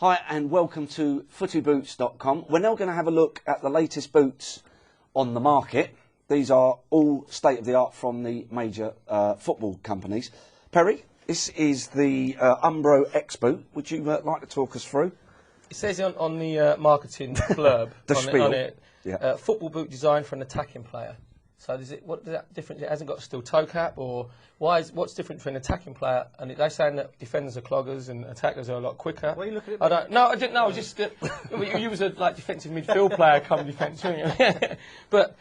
Hi and welcome to Footy-Boots.com. We're now going to have a look at the latest boots on the market. These are all state-of-the-art from the major football companies. Perry, this is the Umbro X boot. Would you like to talk us through? It says on the marketing blurb on it, yeah. Football boot designed for an attacking player. So what does that difference? It hasn't got a steel toe cap, or what's different for an attacking player? And they're saying that defenders are cloggers and attackers are a lot quicker. What are you looking at? I don't. No, I didn't know. I was just you was a defensive midfield player, come defence, weren't you? But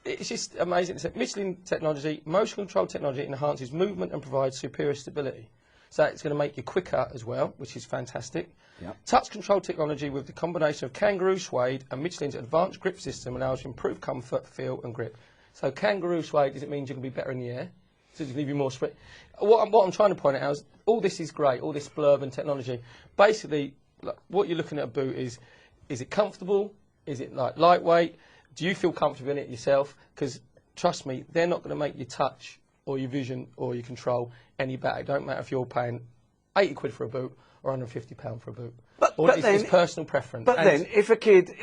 it's just amazing. It's a Michelin technology, motion control technology, enhances movement and provides superior stability. So it's going to make you quicker as well, which is fantastic. Yep. Touch control technology with the combination of kangaroo suede and Michelin's advanced grip system allows you improved comfort, feel and grip. So kangaroo suede, does it mean you can be better in the air? Does it leave you more spread? What I'm trying to point out is all this is great, all this blurb and technology. Basically, what you're looking at a boot is it comfortable? Is it like lightweight? Do you feel comfortable in it yourself? Because trust me, they're not going to make your touch or your vision or your control any better. It don't matter if you're paying 80 quid for a boot or £150 for a boot. But then, it's personal preference. But then, if a kid,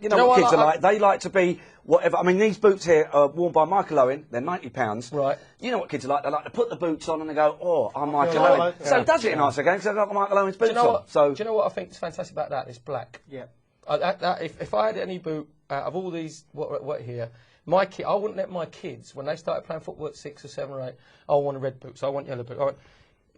you know what kids are like? They like to be whatever. I mean, these boots here are worn by Michael Owen. They're £90. Right. You know what kids are like? They like to put the boots on and they go, "Oh, I'm Michael Owen." So does it a nice again? Because I've got Michael Owen's boots on. Do you know what I think is fantastic about that? It's black. Yeah. If I had any boot out of all these, what here, my kid, I wouldn't let my kids when they started playing football at 6 or 7 or 8. I want a red boot. I want yellow boot.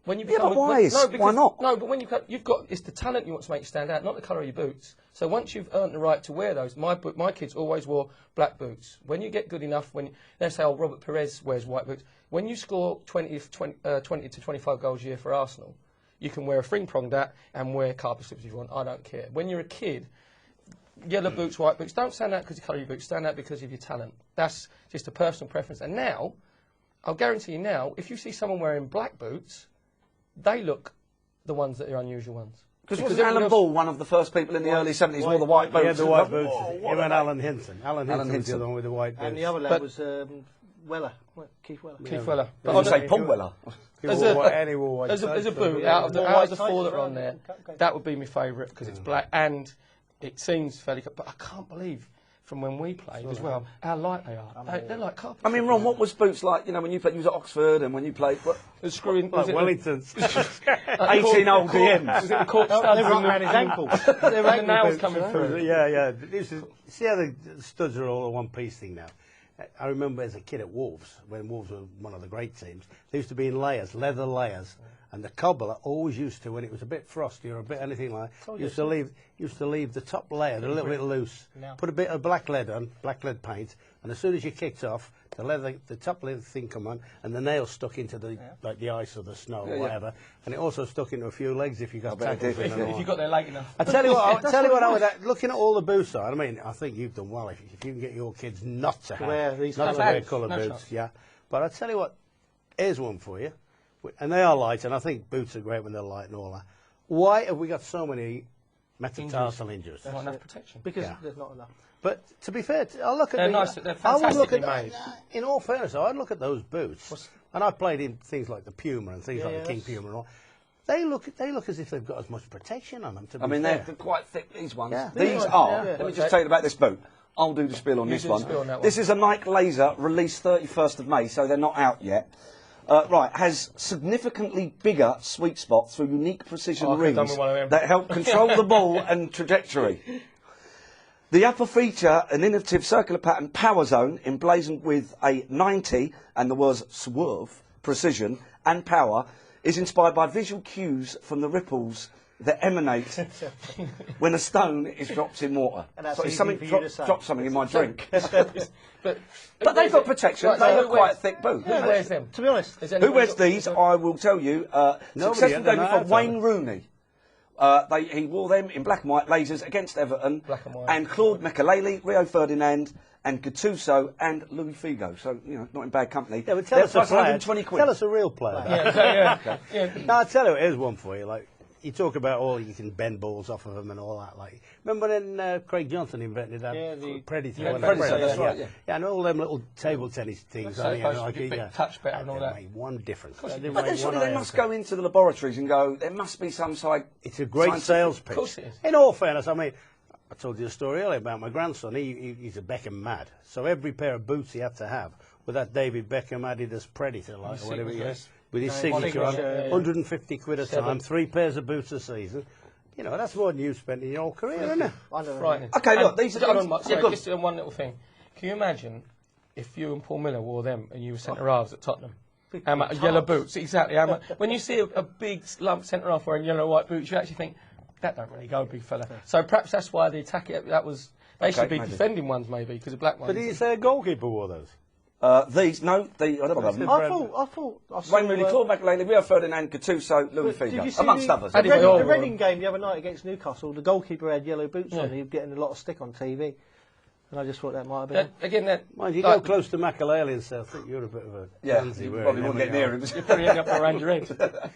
When you become why not? No, but when you've got it's the talent you want to make you stand out, not the colour of your boots. So once you've earned the right to wear those, my kids always wore black boots. When you get good enough, when they say, "Oh, Robert Perez wears white boots," when you score 20 to 25 goals a year for Arsenal, you can wear a fring-pronged hat and wear carpet slippers if you want. I don't care. When you're a kid, yellow boots, white boots, don't stand out because of the colour of your boots. Stand out because of your talent. That's just a personal preference. And now, I'll guarantee you now, if you see someone wearing black boots, they look the ones that are unusual ones. Because Alan Ball, one of the first people in the early 70s, wore the white boots? He had the white boots. Him and Alan Hinton. Alan Hinton was the other one with the white boots. And the other lad was Weller. Keith Weller. Keith Weller. But I say Paul Weller. There's a boot out of the 4 that are on there. That would be my favourite because it's black and it seems fairly. But I can't believe from when we played as well how light they are. They're like carpet. I mean, Ron, what was boots like? You know, when you played, you was at Oxford, and when you played, what? Screwing like Wellingtons. 18 old DMs. Was it the cork studs around his ankles. The nails coming through. Yeah. See how the studs are all a one-piece thing now? I remember as a kid at Wolves, when Wolves were one of the great teams, they used to be in layers, leather layers. And the cobbler always used to, when it was a bit frosty or a bit anything like that, used to leave the top layer a little bit loose, put a bit of black lead on, black lead paint, and as soon as you kicked off, the top leather thing come on, and the nails stuck into the ice or the snow or whatever, and it also stuck into a few legs if you got tackled. If you got there late enough. I tell you what, I was looking at all the boots on. I mean, I think you've done well if you can get your kids not to wear coloured boots. Yeah, but I tell you what, here's one for you. And they are light, and I think boots are great when they're light and all that. Why have we got so many metatarsal injuries? There's not enough protection. Because there's not enough. But to be fair, I'll look at they're nice. They're fantastically made. In all fairness, I'd look at those boots, and I've played in things like the Puma and things like the King Puma and all. They look as if they've got as much protection on them. To be fair. They're quite thick. These ones. Yeah. These are. Let me just tell you about this boot. I'll do the spiel on this one. This is a Nike Laser, released 31st of May, so they're not out yet. Has significantly bigger sweet spots through unique precision rings that help control the ball and trajectory. The upper feature an innovative circular pattern power zone emblazoned with a 90 and the words swerve, precision and power is inspired by visual cues from the ripples that emanate when a stone is dropped in water. So if something dropped something in my drink. But they've got protection. They look quite a thick boot. Who wears them? To be honest. Who wears these? I will tell you. Successful debut for Wayne Rooney. He wore them in black and white lasers against Everton. And Claude Makelele, Rio Ferdinand, and Gattuso and Louis Figo. So, you know, not in bad company. Yeah, but tell us 120 quid. Tell us a real player. Yeah. No, I'll tell you, here's one for you. Like, you talk about you can bend balls off of them and all that. Like, remember when Craig Johnson invented that Predator? Predator, that's right. Yeah, and all them little table tennis things. Touch better and all that. Made one difference. But then surely they must go into the laboratories and go, there must be some side. It's a great sales pitch. Of course it is. In all fairness, I mean, I told you a story earlier about my grandson. He's a Beckham mad. So every pair of boots he had to have with that David Beckham Adidas Predator, like, or whatever he is, with his signature on, 150 quid a time, 3 pairs of boots a season. You know, that's more than you spent in your whole career, isn't it? Frightening. Okay, look, these are just one little thing. Can you imagine if you and Paul Miller wore them and you were centre halves at Tottenham? How much yellow boots? Exactly. How much, when you see a big lump centre half wearing yellow white boots, you actually think, that don't really go, big fella. So perhaps that's why the attack, they should be defending ones maybe, because the black ones. But his goalkeeper wore those. I don't know about them. I thought. Wayne Rooney, Claude McElhaney, Rio Ferdinand, Gattuso, Louis Figo, amongst others. The Reading game the other night against Newcastle, the goalkeeper had yellow boots on. He was getting a lot of stick on TV. And I just thought that might have been. Mind you, go close to McElhaney and say, I think you're a bit of a pansy. You probably won't get near him. You probably end up around your head.